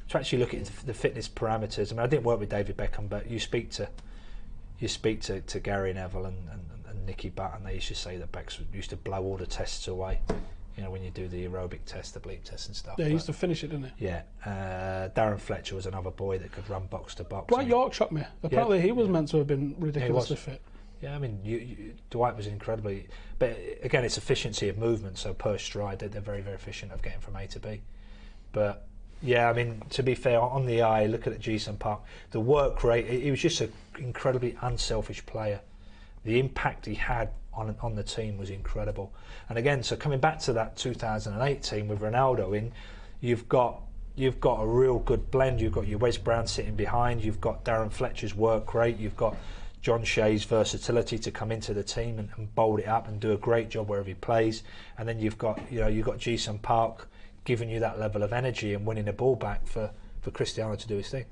C: to actually look at the fitness parameters. I mean, I didn't work with David Beckham, but you speak to Gary Neville and Nicky Butt, and they used to say that Becks used to blow all the tests away. When you do the aerobic test, the bleep test and stuff.
B: Yeah, he used to finish it, didn't he?
C: Yeah. Darren Fletcher was another boy that could run box to box.
B: Dwight York shocked me. Apparently he was meant to have been ridiculously fit.
C: Yeah, I mean, Dwight was incredibly... But again, it's efficiency of movement, so per stride, they're very, very efficient of getting from A to B. But, yeah, I mean, to be fair, on the eye, look at Jason Park, the work rate, he was just an incredibly unselfish player. The impact he had on the team was incredible. And again, so coming back to that 2008 team with Ronaldo in, you've got a real good blend. You've got your Wes Brown sitting behind, you've got Darren Fletcher's work rate, you've got John Shea's versatility to come into the team and bold it up and do a great job wherever he plays. And then you've got Jason Park giving you that level of energy and winning the ball back for Cristiano to do his thing.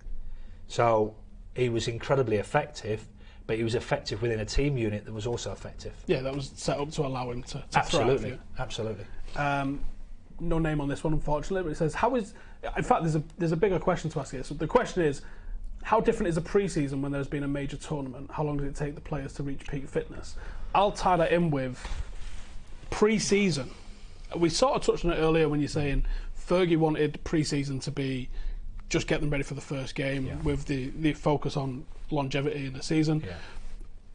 C: So he was incredibly effective, but he was effective within a team unit that was also effective.
B: Yeah, that was set up to allow him to
C: absolutely
B: thrive. Yeah.
C: Absolutely.
B: No name on this one, unfortunately, but it says, in fact, there's a bigger question to ask here. So the question is, how different is a pre-season when there's been a major tournament? How long does it take the players to reach peak fitness? I'll tie that in with pre-season. We sort of touched on it earlier when you're saying Fergie wanted pre-season to be just get them ready for the first game with the focus on longevity in the season. Yeah.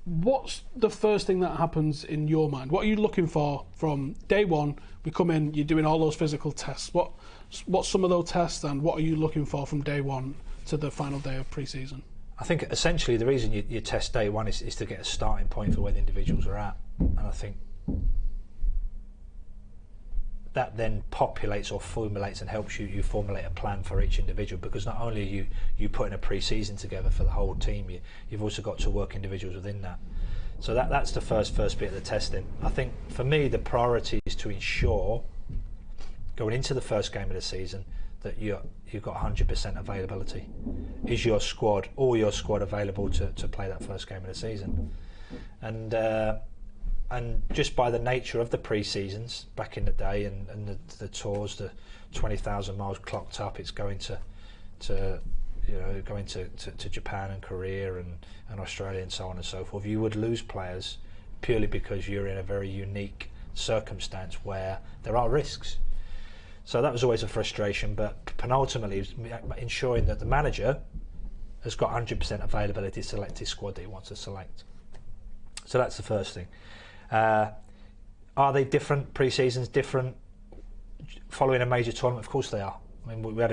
B: What's the first thing that happens in your mind? What are you looking for from day one? We come in, you're doing all those physical tests. What's some of those tests, and what are you looking for from day one to the final day of pre-season?
C: I think essentially the reason you test day one is to get a starting point for where the individuals are at, and I think that then populates or formulates and helps you formulate a plan for each individual, because not only are you putting a pre-season together for the whole team, you've also got to work individuals within that. So that's the first bit of the testing. I think for me the priority is to ensure going into the first game of the season that you've got 100% availability. Is your squad available to play that first game of the season? And just by the nature of the pre-seasons back in the day and the tours, the 20,000 miles clocked up, it's going to Japan and Korea and Australia and so on and so forth. You would lose players purely because you're in a very unique circumstance where there are risks. So that was always a frustration, but penultimately ensuring that the manager has got 100% availability to select his squad that he wants to select. So that's the first thing. Are they different pre-seasons, different following a major tournament? Of course they are. I mean, we had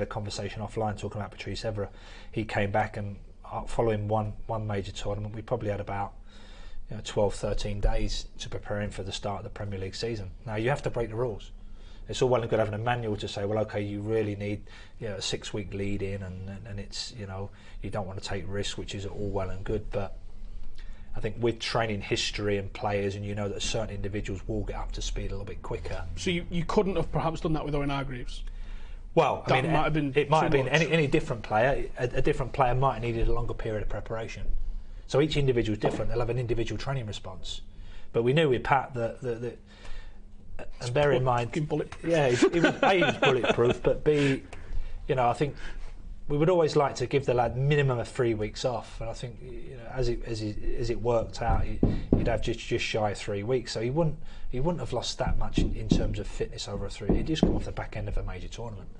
C: a conversation offline talking about Patrice Evra. He came back, and following one major tournament, we probably had about 12, 13 days to prepare him for the start of the Premier League season. Now you have to break the rules. It's all well and good having a manual to say, well, okay, you really need a 6-week lead in, and it's you don't want to take risks, which is all well and good, but I think with training history and players, and that certain individuals will get up to speed a little bit quicker. So
B: you couldn't have perhaps done that with Owen Hargreaves?
C: Well, it might have been any different player. A different player might have needed a longer period of preparation. So each individual is different. They'll have an individual training response. But we knew with Pat that and bear in mind, he was bulletproof, but B, I think we would always like to give the lad minimum of 3 weeks off, and I think as it worked out, he'd have just shy of 3 weeks, so he wouldn't have lost that much in terms of fitness over a 3. He'd just come off the back end of a major tournament.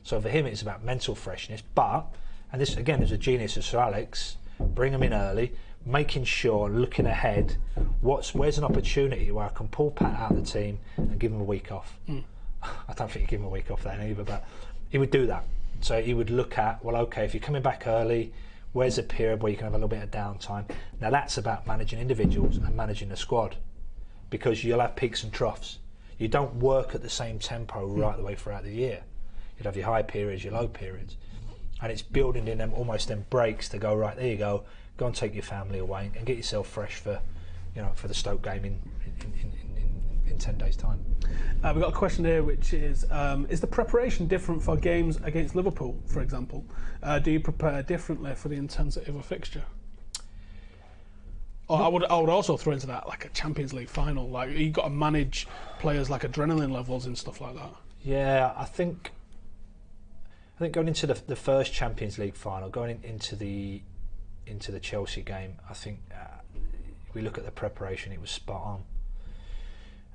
C: So for him, it's about mental freshness. But, and this again is a genius of Sir Alex, bring him in early, making sure, looking ahead, where's an opportunity where I can pull Pat out of the team and give him a week off. I don't think he'd give him a week off then either, but he would do that. So he would look at, well, okay, if you're coming back early, where's a period where you can have a little bit of downtime? Now that's about managing individuals and managing the squad, because you'll have peaks and troughs. You don't work at the same tempo right the way throughout the year. You'd have your high periods, your low periods, and it's building in them almost them breaks to go, right, there you go and take your family away and get yourself fresh for the Stoke game in 10 days' time.
B: We've got a question here, which is the preparation different for games against Liverpool, for example? Do you prepare differently for the intensity of a fixture? Or I would also throw into that like a Champions League final. Like you've got to manage players like adrenaline levels and stuff like that.
C: Yeah, I think going into the first Champions League final, going into the Chelsea game, I think we look at the preparation, it was spot on.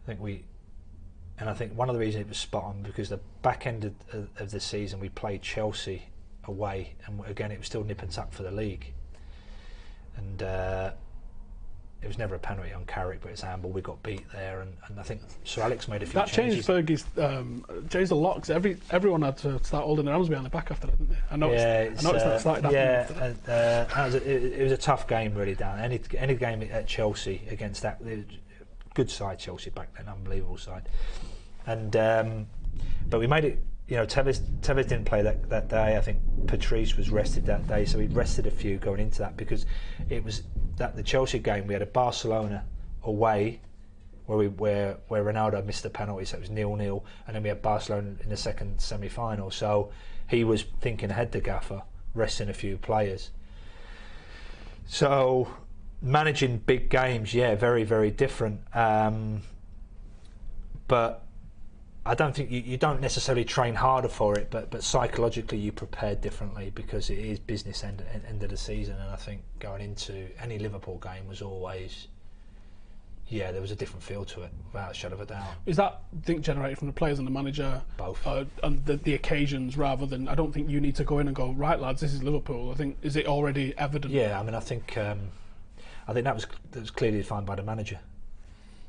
C: I think one of the reasons it was spot on because the back end of the season we played Chelsea away, and again it was still nip and tuck for the league, and it was never a penalty on Carrick, but it's handball. We got beat there, and I think Sir Alex made a few changes.
B: That changed Fergie's changed a lot, because everyone had to start holding their arms behind the back after that, didn't they? I noticed that started happening.
C: It was a tough game really, Dan. Any game at Chelsea against that good side, Chelsea back then, unbelievable side, and but we made it. Tevez didn't play that day. I think Patrice was rested that day, so he'd rested a few going into that, because it was the Chelsea game. We had a Barcelona away where Ronaldo missed the penalty, so it was 0-0, and then we had Barcelona in the second semi-final. So he was thinking ahead to Gaffer, resting a few players. So managing big games, very, very different. But I don't think you don't necessarily train harder for it, but psychologically you prepare differently, because it is business end of the season, and I think going into any Liverpool game was always yeah, there was a different feel to it, without a shadow of a doubt.
B: Is that, think, generated from the players and the manager?
C: Both.
B: And the occasions, rather than, I don't think you need to go in and go, right lads, this is Liverpool. I think, is it already evident?
C: Yeah, I mean, I think that was clearly defined by the manager.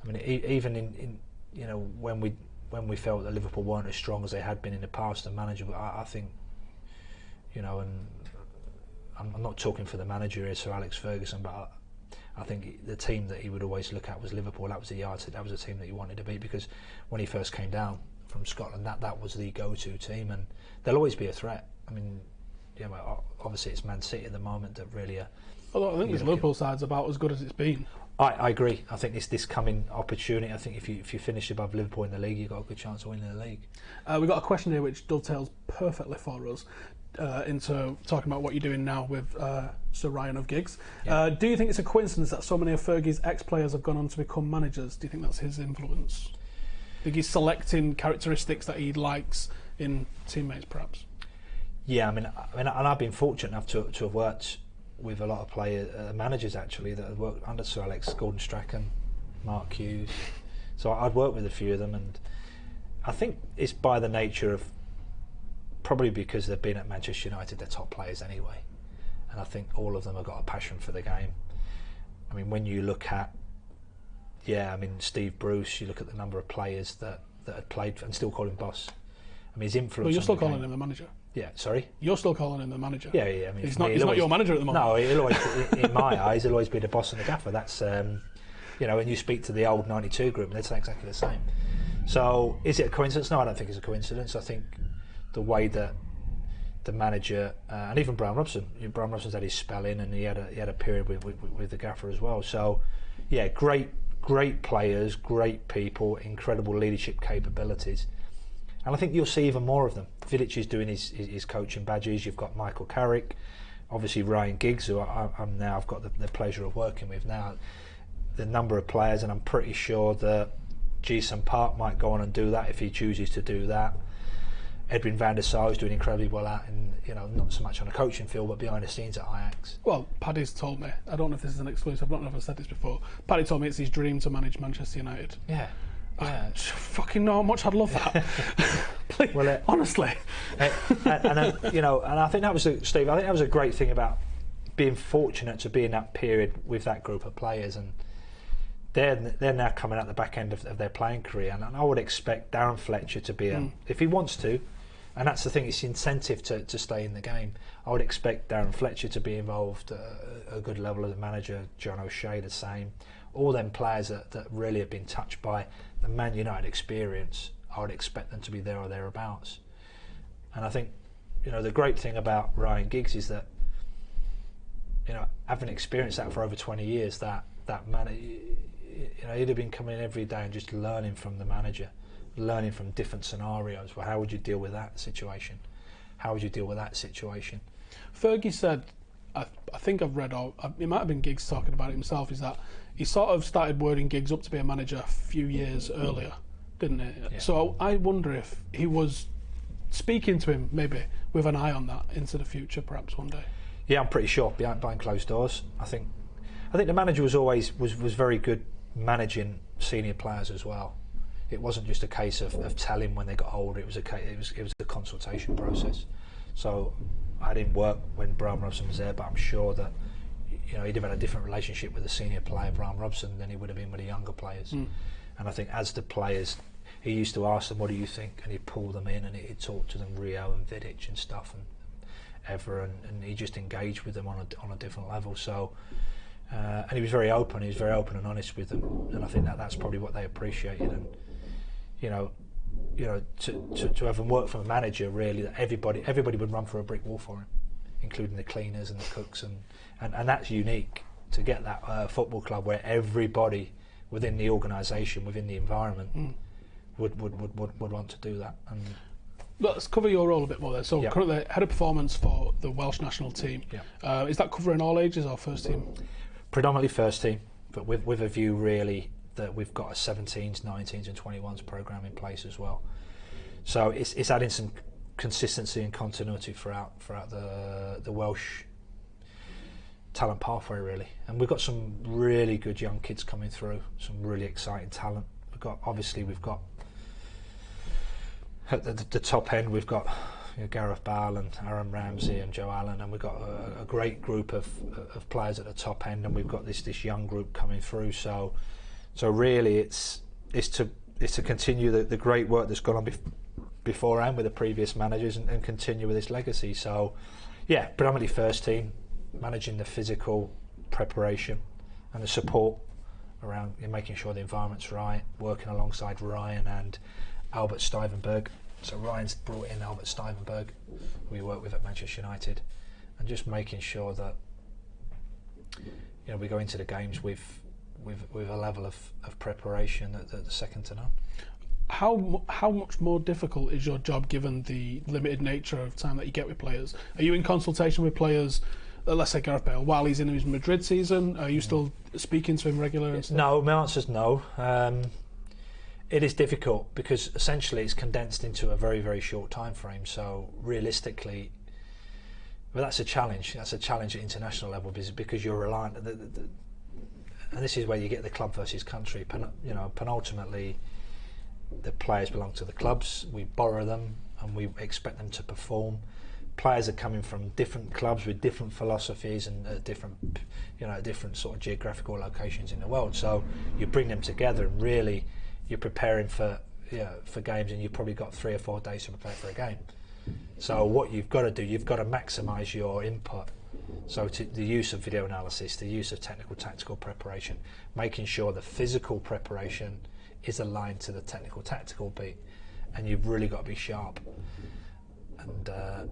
C: I mean, even in you know, when we felt that Liverpool weren't as strong as they had been in the past, the manager, I think, you know, and I'm not talking for the manager here, Sir Alex Ferguson, but I think the team that he would always look at was Liverpool. That was the yardstick. That was the team that he wanted to beat, because when he first came down from Scotland, that was the go-to team, and they'll always be a threat. I mean, yeah, well, obviously it's Man City at the moment that really are.
B: Although I think this Liverpool side's about as good as it's been.
C: I agree. I think this coming opportunity, I think if you finish above Liverpool in the league, you've got a good chance of winning the league.
B: We've got a question here which dovetails perfectly for us into talking about what you're doing now with Sir Ryan of Giggs.
C: Yeah.
B: Do you think it's a coincidence that so many of Fergie's ex-players have gone on to become managers? Do you think that's his influence? Do you think he's selecting characteristics that he likes in teammates, perhaps?
C: Yeah, I mean, and I've been fortunate enough to have worked with a lot of managers actually that have worked under Sir Alex, Gordon Strachan, Mark Hughes. So I'd worked with a few of them, and I think it's by the nature of, probably because they've been at Manchester United, they're top players anyway, and I think all of them have got a passion for the game. I mean, when you look at, Steve Bruce, you look at the number of players that had played and still call him boss. I mean, his influence.
B: Well, you're still
C: on the
B: calling
C: game.
B: him the manager.
C: Yeah, sorry.
B: You're still calling him the manager.
C: Yeah. I mean,
B: he's not your manager at the moment.
C: No, he'll always, in my eyes, he'll always be the boss and the gaffer. That's, you know, when you speak to the old '92 group, they'd say exactly the same. So, is it a coincidence? No, I don't think it's a coincidence. I think the way that the manager and even Brian Robson Robson's had his spell in, and he had a period with the gaffer as well. So, yeah, great players, great people, incredible leadership capabilities. And I think you'll see even more of them. Vidic is doing his coaching badges. You've got Michael Carrick, obviously Ryan Giggs, who I've got the pleasure of working with now. The number of players, and I'm pretty sure that Jason Park might go on and do that if he chooses to do that. Edwin van der Sar is doing incredibly well out in, you know, not so much on a coaching field, but behind the scenes at Ajax.
B: Well, Paddy's told me, I don't know if this is an exclusive, I don't know if I've said this before, Paddy told me it's his dream to manage Manchester United.
C: Yeah.
B: I fucking know how much I'd love that. Please, well, honestly.
C: You know, and I think that was Steve. I think that was a great thing about being fortunate to be in that period with that group of players, and they're now coming out the back end of their playing career, and I would expect Darren Fletcher to be if he wants to, and that's the thing. It's incentive to stay in the game. I would expect Darren Fletcher to be involved at a good level as a manager. John O'Shea the same. All them players that really have been touched by the Man United experience, I would expect them to be there or thereabouts. And I think, you know, the great thing about Ryan Giggs is that, you know, having experienced that for over 20 years, that man, you know, he'd have been coming in every day and just learning from the manager, learning from different scenarios. Well, how would you deal with that situation? How would you deal with that situation?
B: Fergie said, I think I've read, or it might have been Giggs talking about it himself, is that he sort of started wording Giggs up to be a manager a few years earlier, didn't he? Yeah. So I wonder if he was speaking to him maybe with an eye on that into the future, perhaps one day.
C: Yeah, I'm pretty sure behind closed doors. I think the manager was always very good managing senior players as well. It wasn't just a case of telling when they got older. It was a consultation process. So I didn't work when Brian Robson was there, but I'm sure that, you know, he'd have had a different relationship with the senior player, Brian Robson, than he would have been with the younger players. And I think as the players, he used to ask them, what do you think? And he'd pull them in and he'd talk to them, Rio and Vidic and stuff, and Ever, and he just engaged with them on a different level. So, and he was very open. He was very open and honest with them, and I think that's probably what they appreciated. And you know, to have him work for a manager, really, that everybody would run for a brick wall for him, including the cleaners and the cooks, and that's unique to get that football club where everybody within the organisation, within the environment, would want to do that. And
B: let's cover your role a bit more there. So currently head of performance for the Welsh national team. Is that covering all ages or first team?
C: Predominantly first team, but with a view really that we've got a 17s, 19s and 21s programme in place as well. So it's adding some consistency and continuity throughout the Welsh talent pathway really, and we've got some really good young kids coming through, some really exciting talent. We've got at the top end we've got Gareth Bale and Aaron Ramsey and Joe Allen, and we've got a great group of players at the top end, and we've got this young group coming through. So really it's to continue the great work that's gone on beforehand with the previous managers and continue with this legacy. So yeah, predominantly first team, managing the physical preparation and the support around making sure the environment's right, working alongside Ryan and Albert Stuyvenberg. So Ryan's brought in Albert Stuyvenberg, who we work with at Manchester United, and just making sure that we go into the games with a level of preparation that's second to none.
B: How much more difficult is your job given the limited nature of time that you get with players? Are you in consultation with players, let's say Gareth Bale, while he's in his Madrid season? Are you still speaking to him regularly?
C: No, my answer is no. It is difficult because essentially it's condensed into a very, very short time frame. So realistically, well, that's a challenge. That's a challenge at international level because you're reliant. And this is where you get the club versus country. Penultimately, the players belong to the clubs. We borrow them and we expect them to perform. Players are coming from different clubs with different philosophies and different sort of geographical locations in the world. So you bring them together and really you're preparing for games, and you've probably got 3 or 4 days to prepare for a game. So what you've got to do, you've got to maximise your input. So the use of video analysis, the use of technical tactical preparation, making sure the physical preparation is aligned to the technical tactical beat, and you've really got to be sharp. And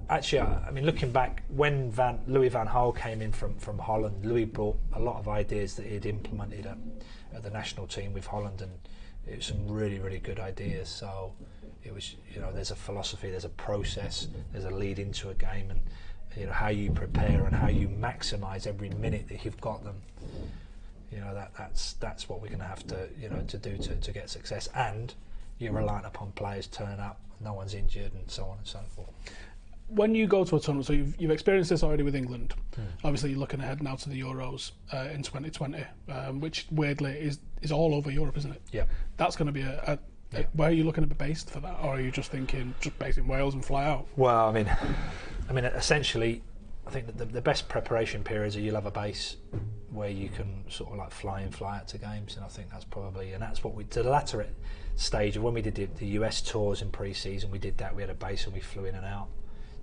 C: actually, I mean, looking back, when Louis van Gaal came in from Holland, Louis brought a lot of ideas that he'd implemented at the national team with Holland, and it was some really, really good ideas. So it was, there's a philosophy, there's a process, there's a lead into a game, and how you prepare and how you maximise every minute that you've got them. That's what we're going to have to do to get success. And you're reliant upon players turning up, no one's injured, and so on and so forth.
B: When you go to a tournament, so you've experienced this already with England. Obviously, you're looking ahead now to the Euros in 2020, which weirdly is all over Europe, isn't it?
C: Yeah.
B: That's going to be where are you looking to be based for that, or are you just thinking just based in Wales and fly out?
C: Well, I mean, essentially, I think that the best preparation periods are you'll have a base where you can sort of like fly in, fly out to games, and I think that's probably, and that's what we to the latter stage of when we did the US tours in pre-season, we did that. We had a base and we flew in and out,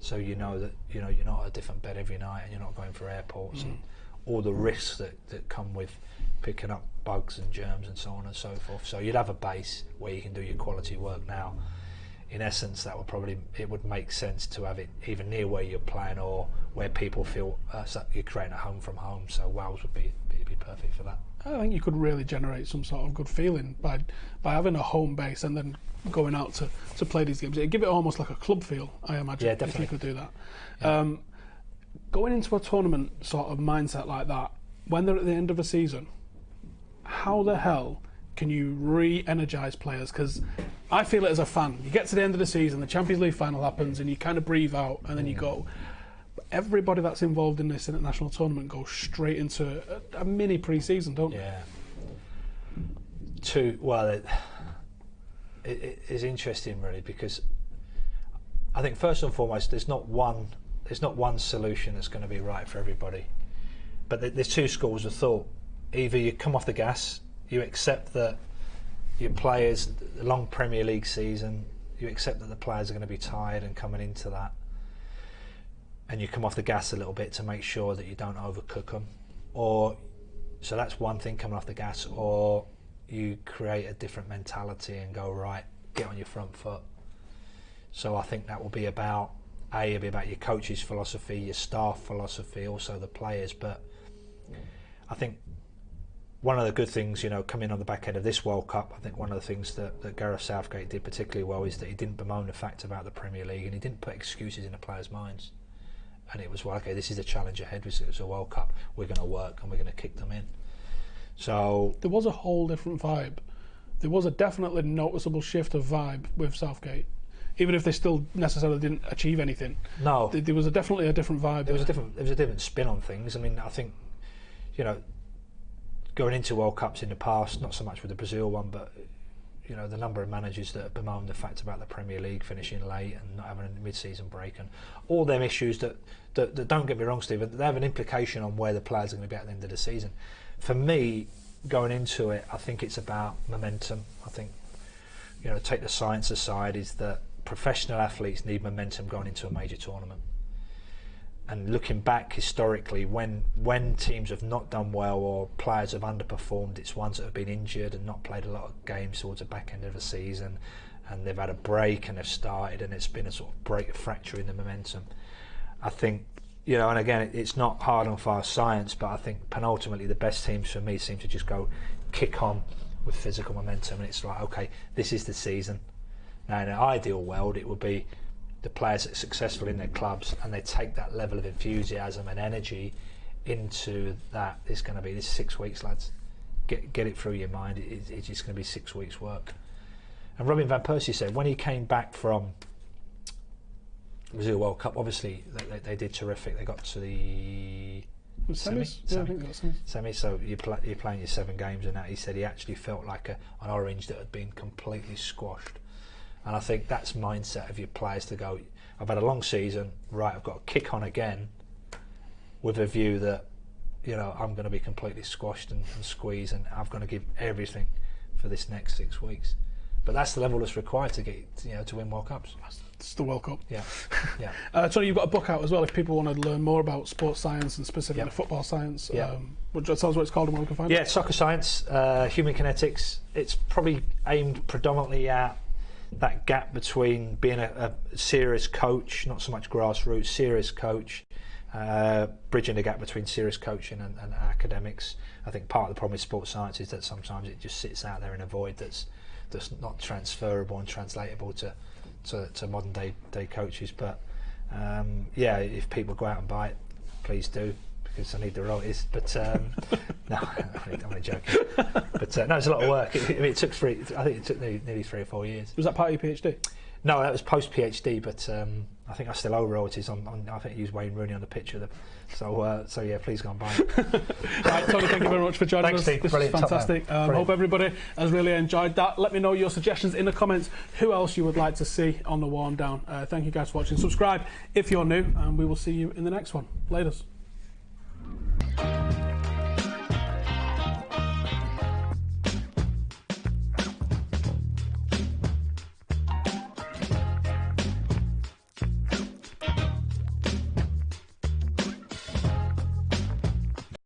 C: so that you're not at a different bed every night, and you're not going for airports and all the risks that come with picking up bugs and germs and so on and so forth. So you'd have a base where you can do your quality work. Now, in essence, it would make sense to have it either near where you're playing or where people feel you're creating a home from home. So Wales would be perfect for that.
B: I think you could really generate some sort of good feeling by having a home base and then going out to play these games. It'd give it almost like a club feel, I imagine,
C: yeah, definitely.
B: if you could do that.
C: Yeah.
B: Going into a tournament sort of mindset like that, when they're at the end of a season, how the hell can you re-energise players? Because I feel it as a fan. You get to the end of the season, the Champions League final happens, and you kind of breathe out, and then you go. Everybody that's involved in this international tournament goes straight into a mini pre-season, don't they?
C: Yeah. It is interesting, really, because I think first and foremost, there's not one solution that's going to be right for everybody. But there's 2 schools of thought. Either you come off the gas, you accept that your players, the long Premier League season, you accept that the players are going to be tired and coming into that, and you come off the gas a little bit to make sure that you don't overcook them. So that's one thing, coming off the gas, or you create a different mentality and go, right, get on your front foot. So I think that will be about your coach's philosophy, your staff philosophy, also the players. But I think one of the good things, coming on the back end of this World Cup, I think one of the things that Gareth Southgate did particularly well is that he didn't bemoan the fact about the Premier League, and he didn't put excuses in the players' minds. And it was, well, okay, this is a challenge ahead. It's a World Cup. We're going to work and we're going to kick them in. So
B: there was a whole different vibe. There was a definitely noticeable shift of vibe with Southgate, even if they still necessarily didn't achieve anything.
C: No,
B: there was definitely a different vibe.
C: There was a different spin on things. I mean, I think you know, going into World Cups in the past, not so much with the Brazil one, but you know, the number of managers that have bemoaned the fact about the Premier League finishing late and not having a mid-season break, and all them issues that don't get me wrong, Steve, they have an implication on where the players are going to be at the end of the season. For me, going into it, I think it's about momentum. I think, you know, take the science aside, is that professional athletes need momentum going into a major tournament. And looking back historically, when teams have not done well or players have underperformed, it's ones that have been injured and not played a lot of games towards the back end of the season, and they've had a break and they've started, and it's been a sort of break, a fracture in the momentum. I think, you know, and again, it's not hard and fast science, but I think penultimately the best teams for me seem to just go kick on with physical momentum, and it's like, okay, this is the season. Now, in an ideal world, it would be the players that are successful in their clubs, and they take that level of enthusiasm and energy into that. It's going to be this 6 weeks, lads. Get it through your mind. It's just going to be 6 weeks' work. And Robin van Persie said when he came back from Brazil World Cup, obviously they did terrific. They got to the
B: semis. Yeah, I think they got semis.
C: Semi. So you're playing your 7 games, and that he said he actually felt like an orange that had been completely squashed. And I think that's mindset of your players to go, I've had a long season, right, I've got to kick on again with a view that, you know, I'm going to be completely squashed and squeezed, and I'm going to give everything for this next 6 weeks. But that's the level that's required to get, you know, to win World Cups.
B: It's the World Cup.
C: Yeah, yeah.
B: Tony, you've got a book out as well if people want to learn more about sports science and specifically football science.
C: Yeah.
B: Would you tell us what it's called and where we can find it?
C: Yeah, soccer science, human kinetics. It's probably aimed predominantly at that gap between being a serious coach, not so much grassroots, serious coach, bridging the gap between serious coaching and academics. I think part of the problem with sports science is that sometimes it just sits out there in a void that's not transferable and translatable to modern day coaches. But yeah, if people go out and buy it, please do, because I need the royalties. But no, I'm only joking. But no, it's a lot of work. It took nearly 3 or 4 years.
B: Was that part of your PhD?
C: No, that was post PhD. But I think I still owe royalties on I think I used Wayne Rooney on the picture of them. So yeah, please go and buy it.
B: Right, Tony, thank you very much for joining us.
C: Steve.
B: This was fantastic. Hope everybody has really enjoyed that. Let me know your suggestions in the comments. Who else you would like to see on the warm down? Thank you guys for watching. Subscribe if you're new, and we will see you in the next one. Laters.